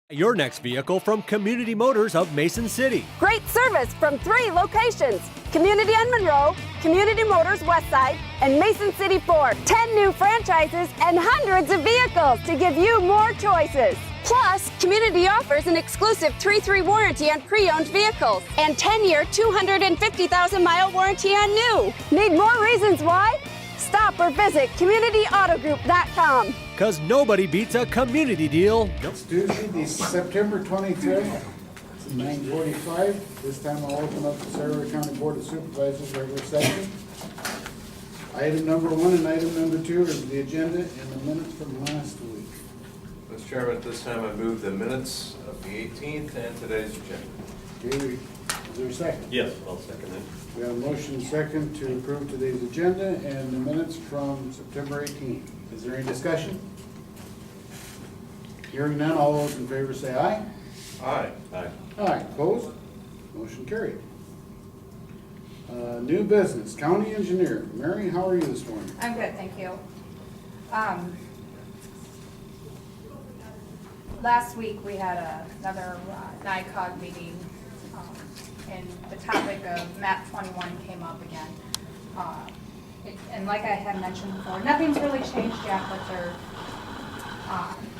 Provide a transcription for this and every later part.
Your next vehicle from Community Motors of Mason City. Great service from 3 locations: Community on Monroe, Community Motors Westside, and Mason City Ford. 10 new franchises and hundreds of vehicles to give you more choices. Plus, Community offers an exclusive 3-3 warranty on pre-owned vehicles and 10-year, 250,000-mile warranty on new. Need more reasons why? Stop or visit CommunityAutoGroup.com. Because nobody beats a community deal. It's Tuesday, the September 25th, it's 9:45. This time I'll open up the Sarah County Board of Supervisors regular session. Item number 1 and item number 2 is the agenda and the minutes from last week. Mr. Chairman, at this time I move the minutes of the 18th and today's agenda. Okay, is there a second? Yes, I'll second it. We have a motion second to approve today's agenda and the minutes from September 18th. Is there any discussion? Hearing none, all those in favor say aye. Aye. Aye. Aye, opposed? Motion carried. New business, county engineer. Mary, how are you this morning? I'm good, thank you. Last week, we had another NICOG meeting, and the topic of MAP 21 came up again. And like I had mentioned before, nothing's really changed yet, but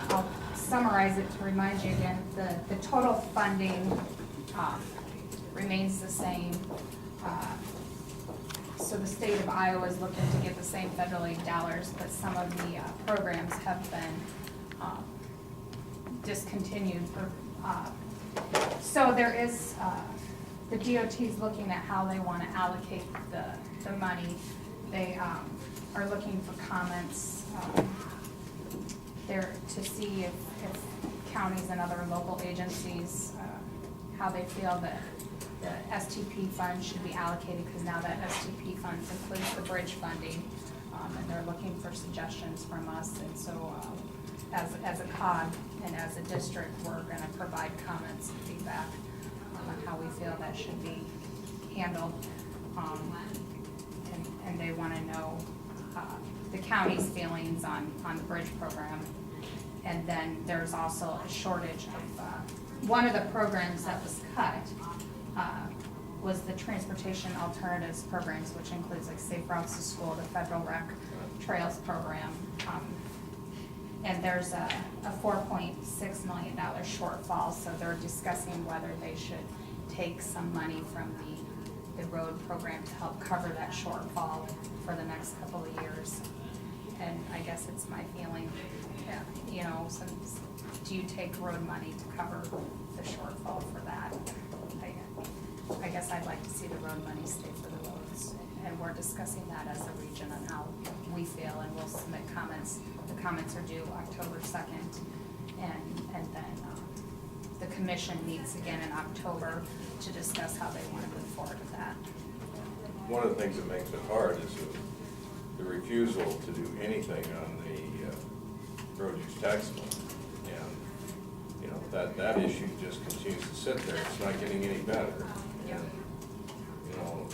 I'll summarize it to remind you again, the total funding remains the same. So the state of Iowa is looking to get the same federal aid dollars, but some of the programs have been discontinued. So there is, the DOT is looking at how they want to allocate the money. They are looking for comments there to see if counties and other local agencies, how they feel that the STP fund should be allocated, because now that STP fund includes the bridge funding, and they're looking for suggestions from us. And so as a COG and as a district, we're going to provide comments and feedback on how we feel that should be handled. And they want to know the county's feelings on the bridge program. And then there's also a shortage of, one of the programs that was cut was the Transportation Alternatives Programs, which includes like Safe Routes to School, the Federal Rec Trails Program. And there's a $4.6 million shortfall, so they're discussing whether they should take some money from the road program to help cover that shortfall for the next couple of years. And I guess it's my feeling, you know, since do you take road money to cover the shortfall for that? I guess I'd like to see the road money stay for the roads. And we're discussing that as a region on how we feel, and we'll submit comments. The comments are due October 2nd, and then the commission meets again in October to discuss how they want to move forward with that. One of the things that makes it hard is the refusal to do anything on the road use tax fund. And, you know, that issue just continues to sit there. It's not getting any better. Yeah. And, you know,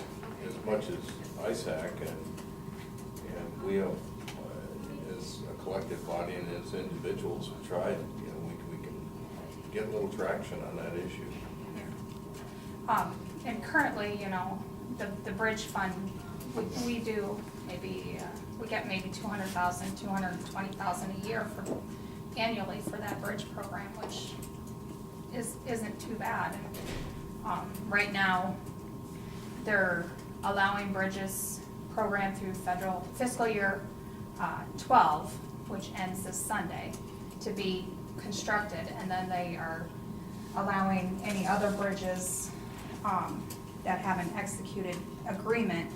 as much as ISAC and we have, as a collective body and as individuals have tried, you know, we can get a little traction on that issue. And currently, you know, the bridge fund, we do maybe, we get maybe $200,000, $220,000 a year annually for that bridge program, which isn't too bad. And, right now, they're allowing bridges program through federal fiscal year 12, which ends this Sunday, to be constructed, and then they are allowing any other bridges that have an executed agreement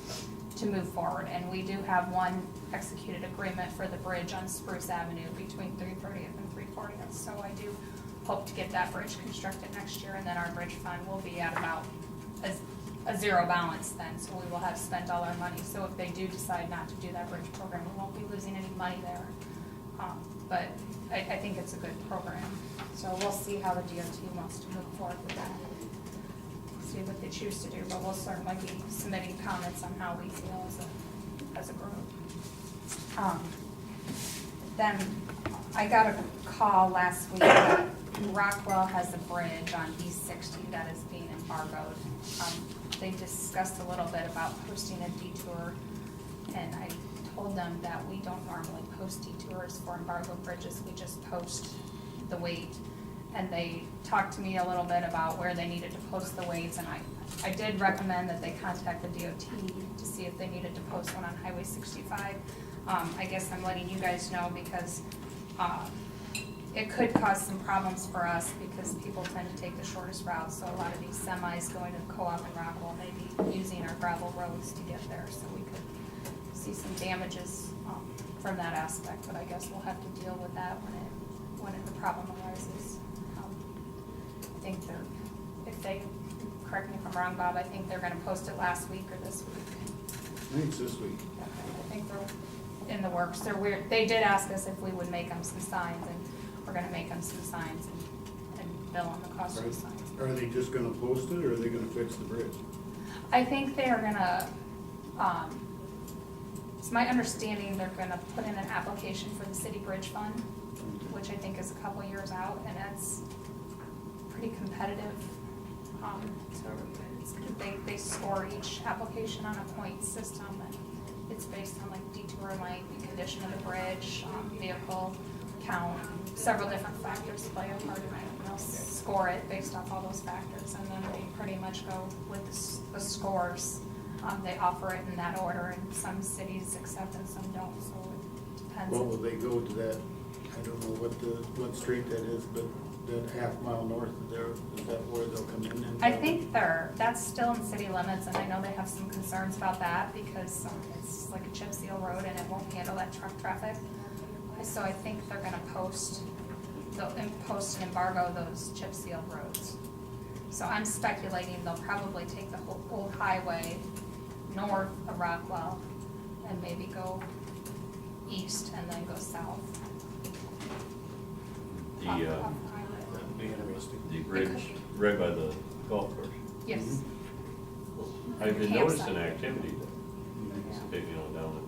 to move forward. And we do have one executed agreement for the bridge on Spruce Avenue between 330th and 340th. So I do hope to get that bridge constructed next year, and then our bridge fund will be at about a zero balance then, so we will have spent all our money. So if they do decide not to do that bridge program, we won't be losing any money there. But I think it's a good program. So we'll see how the DOT wants to move forward with that. See what they choose to do, but we'll certainly be submitting comments on how we feel as a group. then I got a call last week that Rockwell has a bridge on East 60 that is being embargoed. They discussed a little bit about posting a detour, and I told them that we don't normally post detours for embargo bridges, we just post the weight. And they talked to me a little bit about where they needed to post the weights, and I did recommend that they contact the DOT to see if they needed to post one on Highway 65. I guess I'm letting you guys know because it could cause some problems for us because people tend to take the shortest route. So a lot of these semis going to the co-op in Rockwell may be using our gravel roads to get there. So we could see some damages from that aspect, but I guess we'll have to deal with that when the problem arises. I think correct me if I'm wrong, Bob, I think they're gonna post it last week or this week. I think it's this week. Okay, I think they're in the works. They did ask us if we would make them some signs, and we're gonna make them some signs and bill them the cost of the signs. Are they just gonna post it, or are they gonna fix the bridge? I think they are gonna, it's my understanding they're gonna put in an application for the city bridge fund, which I think is a couple years out, and that's pretty competitive. So they score each application on a point system, and it's based on like detour length, the condition of the bridge, vehicle count, several different factors play a part in it. And they'll score it based off all those factors, and then they pretty much go with the scores. They offer it in that order, and some cities accept and some don't, so it depends. Well, will they go to that, I don't know what street that is, but that half mile north of there, is that where they'll come in? And I think that's still in city limits, and I know they have some concerns about that because it's like a chip seal road and it won't handle that truck traffic. So I think they're gonna post and embargo those chip seal roads. So I'm speculating they'll probably take the whole old highway north of Rockwell and maybe go east and then go south. Off the highway. that'd be interesting. The bridge right by the golf course. Yes. I've been Campsite. noticing activity Yeah. picking on down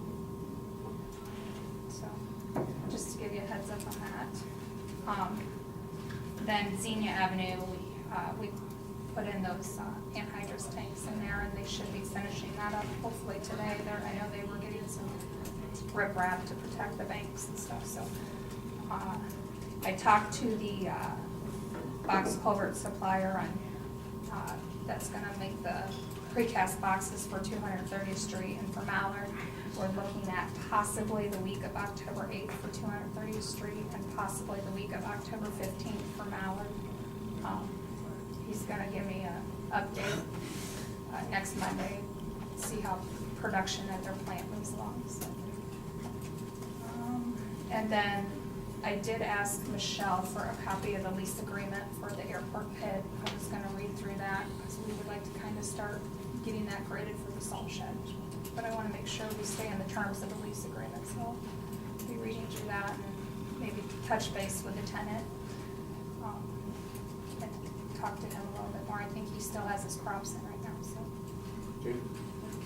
So, just to give you a heads up on that. Then Xenia Avenue, we put in those anhydrous tanks in there, and they should be finishing that up hopefully today. I know they were getting some riprap to protect the banks and stuff, so. I talked to the box culvert supplier on, that's gonna make the precast boxes for 230th Street and for Mallard. We're looking at possibly the week of October 8th for 230th Street and possibly the week of October 15th for Mallard. He's gonna give me an update next Monday, see how production at their plant moves along. So. And then I did ask Michelle for a copy of the lease agreement for the airport pit. I was gonna read through that because we would like to kind of start getting that graded for the salt shed. But I wanna make sure we stay in the terms of the lease agreement, so I'll be reading through that and maybe touch base with the tenant. And talk to him a little bit more. I think he still has his crops in right now, so Okay,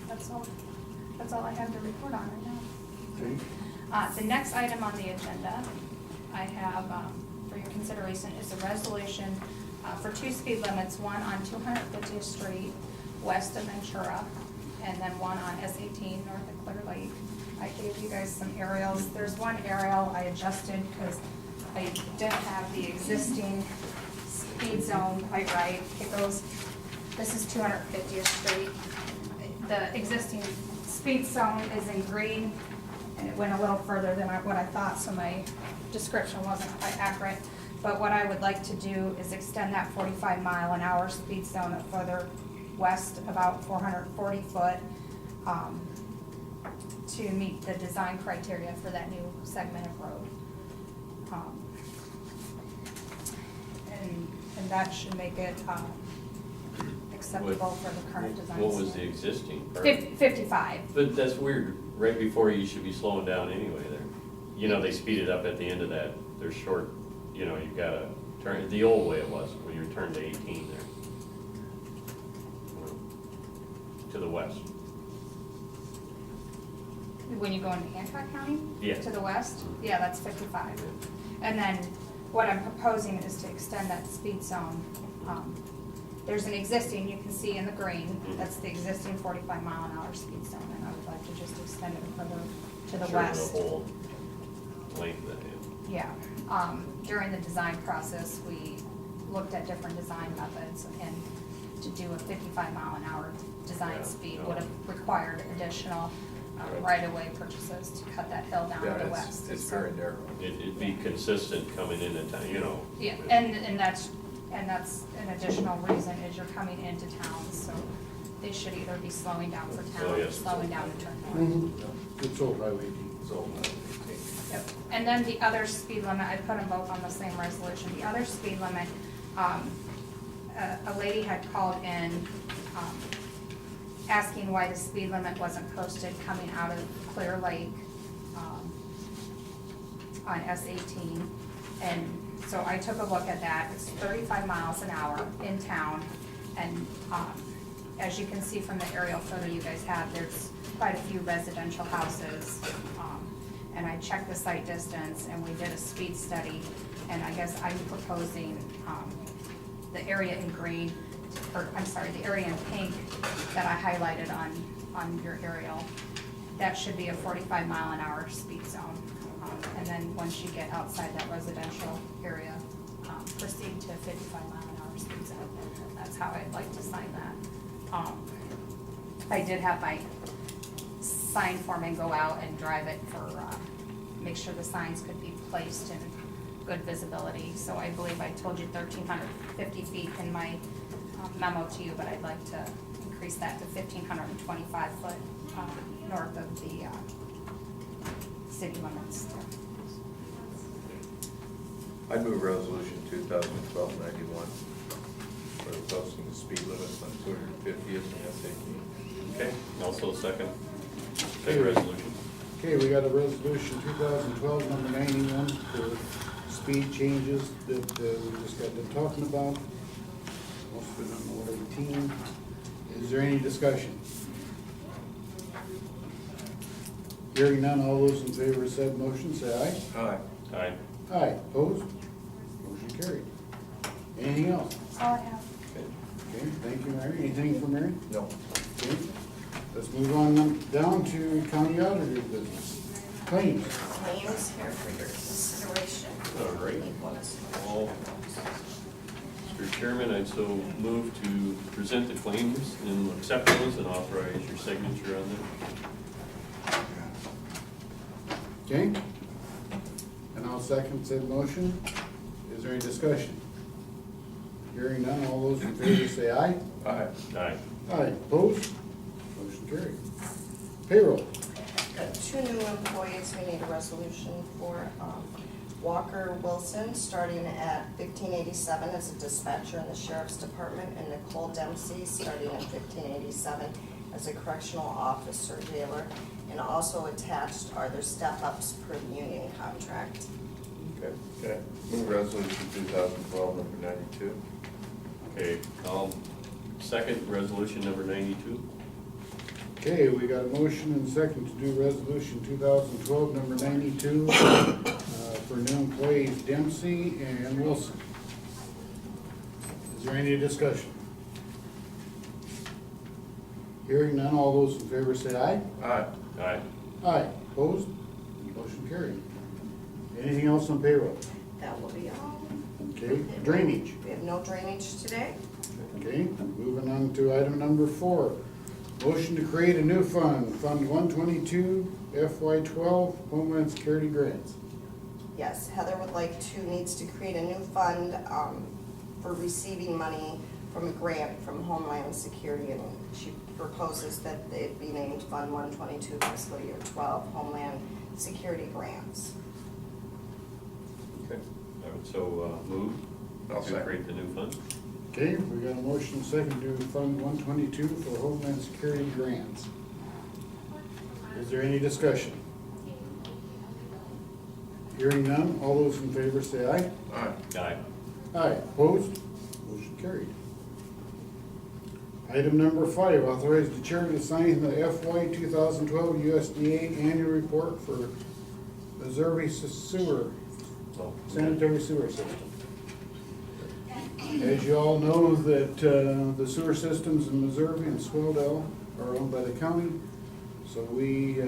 that's all I have to report on right now. okay. The next item on the agenda I have for your consideration is a resolution for two speed limits, one on 250th Street west of Ventura, and then one on S18 north of Clear Lake. I gave you guys some aerials. There's one aerial I adjusted because I didn't have the existing speed zone quite right. It goes, this is 250th Street. The existing speed zone is in green, and it went a little further than what I thought, so my description wasn't quite accurate. But what I would like to do is extend that 45-mile-an-hour speed zone further west, about 440 foot, to meet the design criteria for that new segment of road. And that should make it acceptable for the current design. What was the existing part? 55. But that's weird, right before you should be slowing down anyway there. You know, they speed it up at the end of that, they're short, you know, you've gotta turn, the old way it was, when you turned to 18 there. To the west. when you go into Hancock County? Yeah. To the west? Yeah, that's 55. And then what I'm proposing is to extend that speed zone. There's an existing, you can see in the green, that's the existing 45-mile-an-hour speed zone, and I would like to just extend it further to the Sure, west. the whole length of it. Yeah, during the design process, we looked at different design methods, and to do a 55-mile-an-hour design Yeah, speed no. would have required additional right-of-way purchases to cut that hill down Yeah, to the it's, west. it's So- very narrow. It'd be consistent coming into town, you know. Yeah, and that's an additional reason is you're coming into town, so they should either be slowing down for Oh, town or yes. slowing down to turn north. It's old Highway 18. So, Yep. And then the other speed limit, I put them both on the same resolution. The other speed limit, a lady had called in, asking why the speed limit wasn't posted coming out of Clear Lake, on S18. And so I took a look at that. It's 35 miles an hour in town. And, as you can see from the aerial photo you guys have, there's quite a few residential houses. And I checked the site distance, and we did a speed study, and I guess I'm proposing, the area in green, or, I'm sorry, the area in pink that I highlighted on your aerial. That should be a 45-mile-an-hour speed zone. And then once you get outside that residential area, proceed to 55-mile-an-hour speed zone. That's how I'd like to sign that. I did have my sign foreman go out and drive it for, make sure the signs could be placed in good visibility. So I believe I told you 1,350 feet in my memo to you, but I'd like to increase that to 1,525 foot north of the city limits. I'd move resolution 2012-91 for the posting of speed limits on 250th and S18. Okay, also second. Second resolution. Okay, we got a resolution 2012, number 91, for speed changes that we just got done talking about. Most of it on the 18. Is there any discussion? Hearing none, all those in favor of said motion, say aye. Aye. Aye. Aye, opposed? Motion carried. Anything else? That's all I have. Okay, thank you, Mary. Anything for Mary? No. Okay, let's move on down to county auditor business. Claims. Claims here for your consideration. All right. Need one as All- Mr. Chairman, I'd so move to present the claims and accept those and authorize your signature on them. Okay? And I'll second said motion. Is there any discussion? Hearing none, all those in favor say aye. Aye. Aye. Aye, opposed? Motion carried. Payroll. Got two new employees we need a resolution for. Walker Wilson, starting at $15.87 as a dispatcher in the sheriff's department, and Nicole Dempsey, starting at $15.87 as a correctional officer jailer. And also attached are their step-ups per union contract. Okay. Move resolution 2012-92. Okay, I'll second resolution number 92. Okay, we got a motion and second to do resolution 2012, number 92, for new employees Dempsey and Wilson. Is there any discussion? Hearing none, all those in favor say aye. Aye. Aye. Aye, opposed? Motion carried. Anything else on payroll? That will be all. Okay, drainage. We have no drainage today. Okay, moving on to item number 4. Motion to create a new fund, Fund 122, FY12, Homeland Security Grants. Yes, Heather needs to create a new fund for receiving money from a grant from Homeland Security, and she proposes that it be named Fund 122 fiscal year 12 Homeland Security Grants. Okay. I would so move I'll to second. create the new fund. Okay, we got a motion and second to do Fund 122 for Homeland Security Grants. Is there any discussion? Hearing none, all those in favor say aye. Aye. Aye. Aye, opposed? Motion carried. Item number 5, authorize the chair to sign the FY 2012 USDA annual report for Missouri sanitary sewer system. As you all know, that the sewer systems in Missouri and Swelldale are owned by the county, so we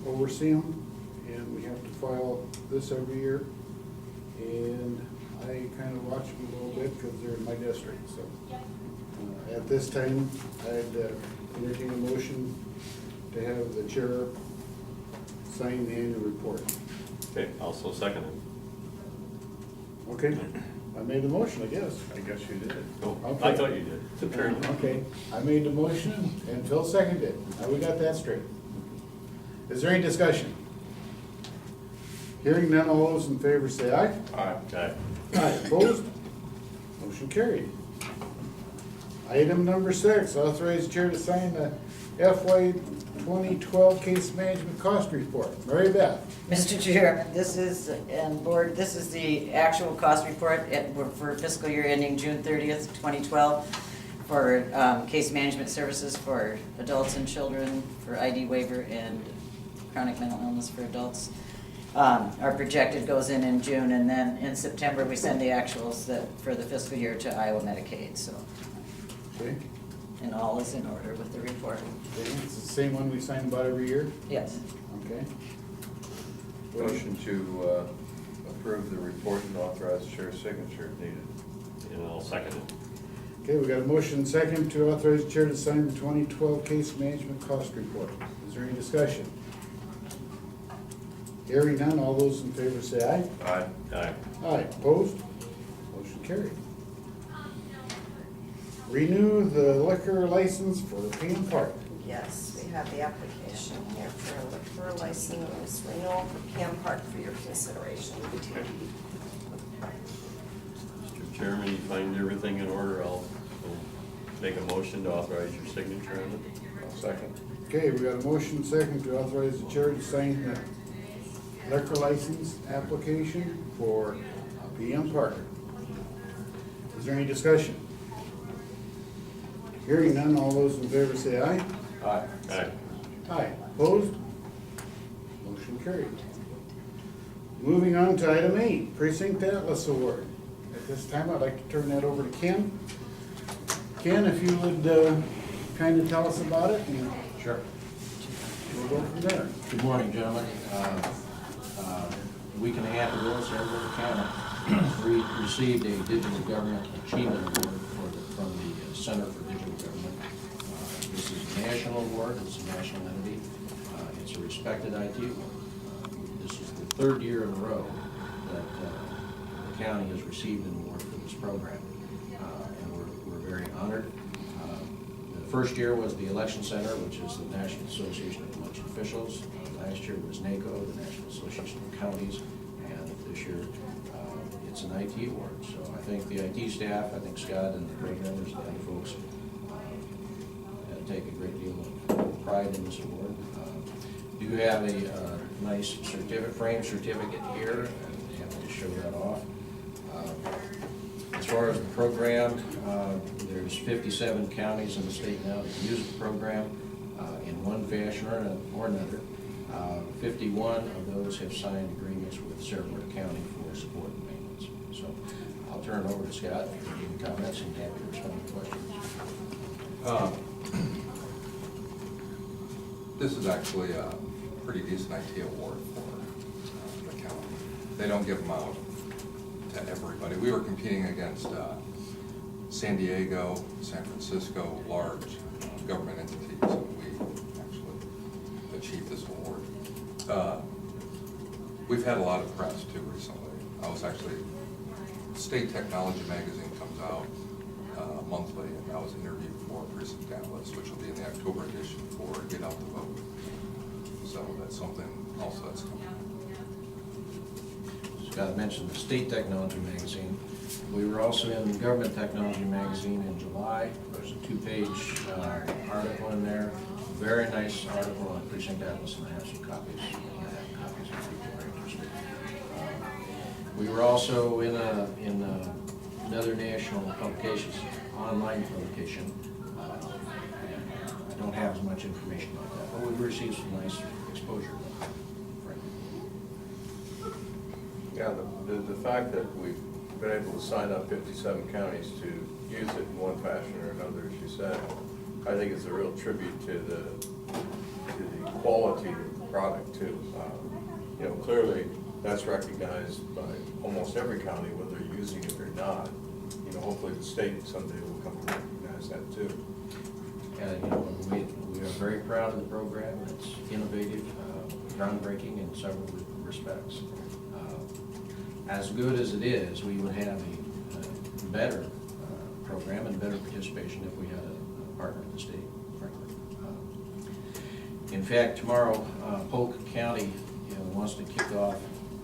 oversee them, and we have to file this every year. And I kind of watch them a little bit because they're in my district, so. At this time, I'd entertain a motion to have the chair sign the annual report. Okay, also second it. Okay, I made the motion, I guess. I guess you did. Oh, Okay. I thought you did, apparently. Okay, I made the motion and Phil seconded it. Now we got that straight. Is there any discussion? Hearing none, all those in favor say aye. Aye. Okay. Aye, opposed? Motion carried. Item number 6, authorize chair to sign the FY 2012 case management cost report. Mary Beth. Mr. Chair, this is, and board, this is the actual cost report for fiscal year ending June 30th, 2012 for case management services for adults and children, for ID waiver and chronic mental illness for adults. Our projected goes in June, and then in September, we send the actuals for the fiscal year to Iowa Medicaid, so. Okay, And all is in order with the report. okay, it's the same one we sign about every year? Yes. Okay. Motion to approve the report and authorize the chair's signature if needed. And I'll second it. Okay, we got a motion second to authorize the chair to sign the 2012 case management cost report. Is there any discussion? Hearing none, all those in favor say aye. Aye. Aye. Aye, opposed? Motion carried. Renew the liquor license for PM Park. Yes, we have the application here for a liquor license renewal for Cam Park for your consideration. Mr. Chairman, you find everything in order, I'll make a motion to authorize your signature on it. I'll second. Okay, we got a motion second to authorize the chair to sign the liquor license application for PM Park. Is there any discussion? Hearing none, all those in favor say aye. Aye. Aye. Aye. Opposed? Motion carried. Moving on to item 8, Precinct Atlas Award. At this time, I'd like to turn that over to Ken. Ken, if you would kind of tell us about it, and Sure. we'll go from there. Good morning, gentlemen. A week and a half ago, Saratoga County, we received a Digital Government Achievement Award from the Center for Digital Government. This is a national award, it's a national entity. It's a respected IT award. This is the 3rd year in a row that the county has received an award for this program, and we're very honored. The first year was the Election Center, which is the National Association of Election Officials. Last year was NACO, the National Association of Counties, and this year it's an IT award. So I think the IT staff, I think Scott and the programmers and the other folks take a great deal of pride in this award. Do have a nice framed certificate here, and happy to show that off. As far as the program, there's 57 counties in the state now that use the program in one fashion or another. 51 of those have signed agreements with Saratoga County for support and maintenance. So I'll turn it over to Scott for any comments and happy to respond to questions. This is actually a pretty decent IT award for the county. They don't give them out to everybody. We were competing against San Diego, San Francisco, large government entities, and we actually achieved this award. We've had a lot of press too recently. I was actually, State Technology Magazine comes out monthly, and I was interviewed for Precinct Atlas, which will be in the October edition for Get Out the Vote. So that's something also that's coming. Scott mentioned the State Technology Magazine. We were also in Government Technology Magazine in July. There's a 2-page article in there. Very nice article on Precinct Atlas, and I have some copies. Copies if people are interested. We were also in another national publication, online publication, don't have as much information about that, but we've received some nice exposure, frankly. Yeah, the fact that we've been able to sign up 57 counties to use it in one fashion or another, as you said, I think it's a real tribute to the quality of the product too. You know, clearly that's recognized by almost every county, whether they're using it or not. You know, hopefully the state someday will come to recognize that too. And, you know, we are very proud of the program. It's innovative, groundbreaking in several respects. As good as it is, we would have a better program and better participation if we had a partner in the state, frankly. In fact, tomorrow, Polk County wants to kick off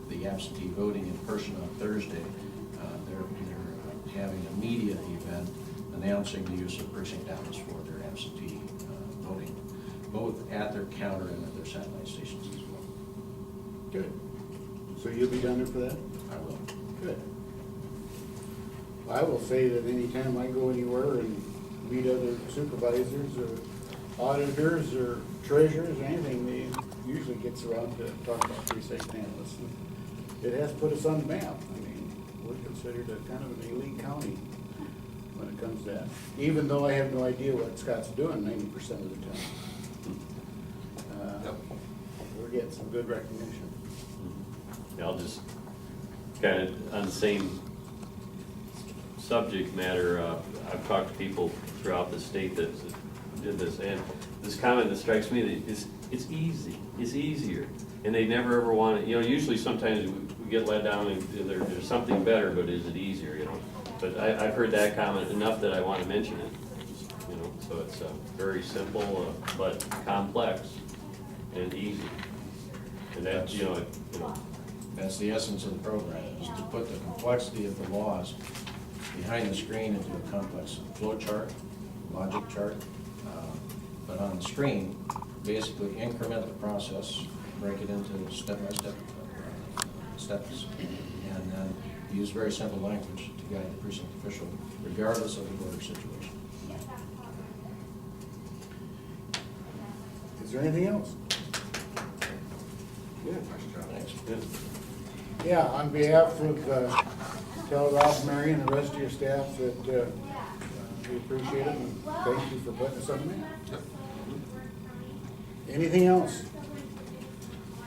the absentee voting in person on Thursday. They're having a media event announcing the use of precinct ballots for their absentee voting, both at their counter and at their satellite stations as well. Good. So you'll be down there for that? I will. Good. I will say that anytime I go anywhere and meet other supervisors or auditors or treasurers or anything, they usually gets around to talk about precinct analysts. It has put us on the map. I mean, we're considered a kind of an elite county when it comes to that. Even though I have no idea what Scott's doing 90% of the time. We're getting some good recognition. Yeah, I'll just kind of on the same subject matter, I've talked to people throughout the state that did this, and this comment that strikes me that it's easy, it's easier, and they never ever want it. You know, usually sometimes we get let down and there's something better, but is it easier? You know, but I've heard that comment enough that I want to mention it. You know, so it's very simple but complex and easy, and that you know. That's the essence of the program, is to put the complexity of the laws behind the screen into a complex flow chart, logic chart, but on the screen, basically increment the process, break it into step-by-step steps, and then use very simple language to guide the precinct official, regardless of the voter situation. Is there anything else? Good. Thanks. Good. Yeah, on behalf of, tell Rob, Mary, and the rest of your staff that we appreciate it and thank you for putting us on the map. Anything else?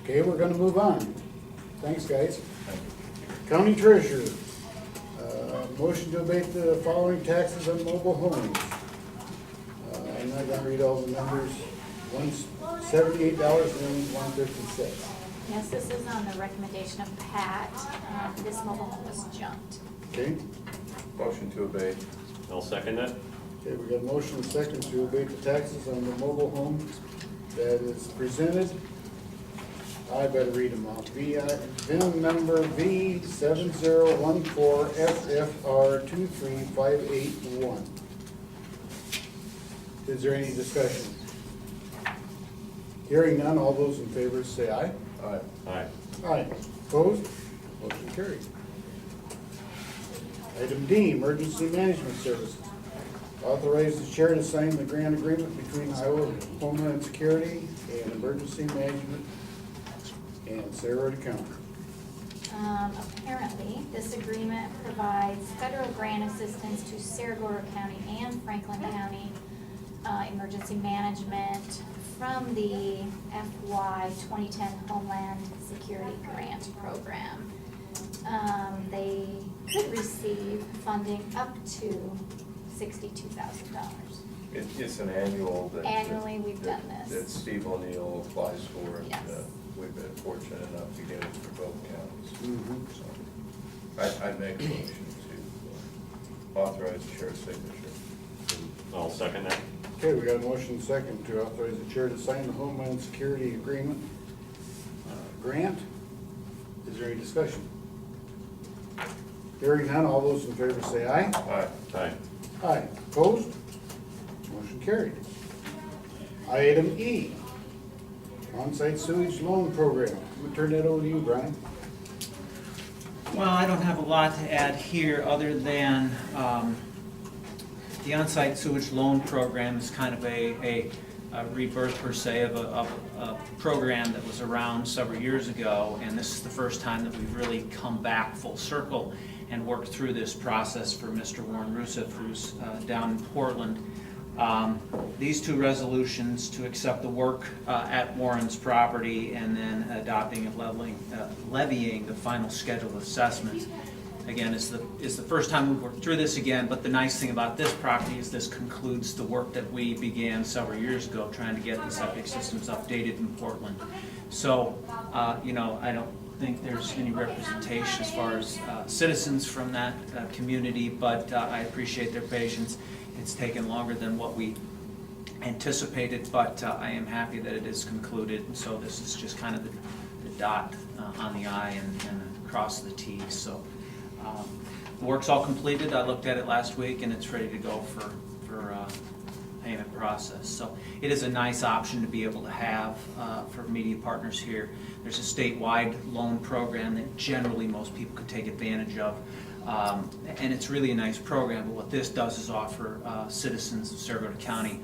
Okay, we're gonna move on. Thanks, guys. County Treasurer, motion to abate the following taxes on mobile homes. I'm not gonna read all the numbers. $78 and $156. Yes, this is on the recommendation of Pat. This mobile home was junked. Okay, Motion to abate. I'll second that. okay, we got a motion and second to abate the taxes on the mobile home that is presented. I better read them off. VIN number V7014FFR23581. Is there any discussion? Hearing none, all those in favor say aye. Aye. Aye. Aye. Opposed? Motion carried. Item D, Emergency Management Services. Authorize the chair to sign the grant agreement between Iowa Homeland Security and Emergency Management and Sarasota County. Apparently, this agreement provides federal grant assistance to Sarasota County and Franklin County emergency management from the FY 2010 Homeland Security Grant Program. They could receive funding up to $62,000. It's an annual that. Annually, we've done this. That Steve O'Neill applies for, and Yes. We've been fortunate enough to get it for both counties. Mhm. So I'd make a motion to authorize the chair's signature. I'll second that. Okay, we got a motion second to authorize the chair to sign the Homeland Security Agreement grant. Is there any discussion? Hearing none, all those in favor say aye. Aye. Aye. Aye. Opposed? Motion carried. Item E, on-site sewage loan program. We'll turn that over to you, Brian. Well, I don't have a lot to add here other than the on-site sewage loan program is kind of a rebirth per se of a program that was around several years ago, and this is the first time that we've really come back full circle and worked through this process for Mr. Warren Rusev, who's down in Portland. These two resolutions to accept the work at Warren's property and then adopting and levying the final schedule of assessments. Again, is the first time we've worked through this again, but the nice thing about this property is this concludes the work that we began several years ago trying to get the septic systems updated in Portland. So, you know, I don't think there's any representation as far as citizens from that community, but I appreciate their patience. It's taken longer than what we anticipated, but I am happy that it is concluded. And so this is just kind of the dot on the I and across the T. So the work's all completed. I looked at it last week, and it's ready to go for payment process. So it is a nice option to be able to have for media partners here. There's a statewide loan program that generally most people could take advantage of. And it's really a nice program, but what this does is offer citizens of Sarasota County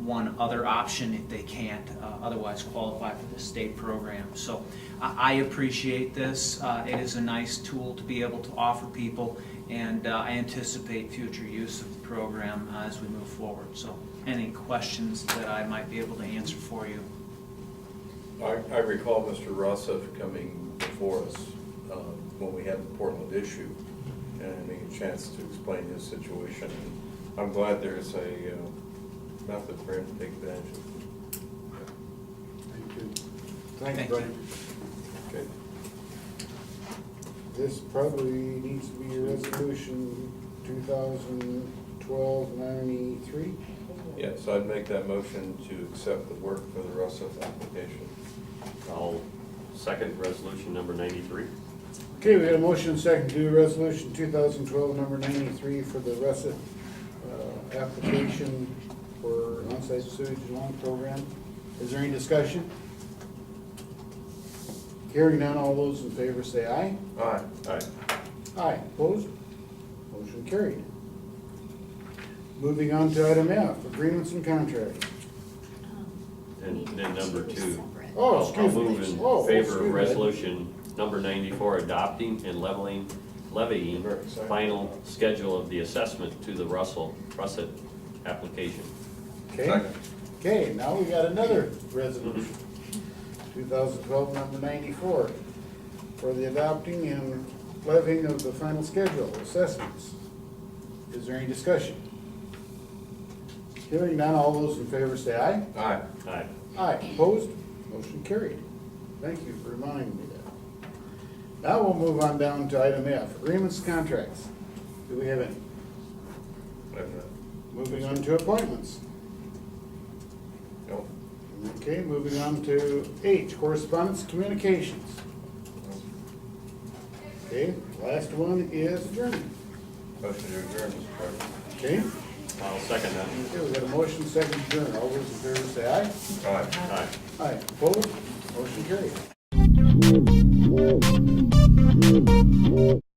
one other option if they can't otherwise qualify for the state program. So I appreciate this. It is a nice tool to be able to offer people, and I anticipate future use of the program as we move forward. So any questions that I might be able to answer for you? I recall Mr. Rusev coming before us when we had the Portland issue and having a chance to explain his situation. I'm glad there's a method for him to take advantage of. Thank you. Thank Thank you, Brian. Okay. This probably needs to be a resolution 2012-93. Yes, I'd make that motion to accept the work for the Rusev application. I'll second resolution number 93. Okay, we got a motion and second to do resolution 2012 number 93 for the Rusev application for on-site sewage loan program. Is there any discussion? Hearing none, all those in favor say aye. Aye. Aye. Aye. Opposed? Motion carried. Moving on to item F, agreements and contracts. And then number 2. Oh, I'll excuse me. move in Oh, favor excuse of me. resolution number 94, adopting and levying final schedule of the assessment to the Russell application. Okay. Second. Okay, now we got another resolution. 2012 number 94 for the adopting and levying of the final schedule assessments. Is there any discussion? Hearing none, all those in favor say aye. Aye. Aye. Aye. Opposed? Motion carried. Thank you for reminding me that. Now we'll move on down to item F, agreements and contracts. Do we have any? Moving on to appointments. No. Okay, moving on to H, correspondence, communications. Okay, last one is adjournment. Motion to adjourn, Mr. President. Okay, I'll second that. okay, we got a motion, second adjourn. All those in favor say aye. Aye. Aye. Aye. Opposed? Motion carried.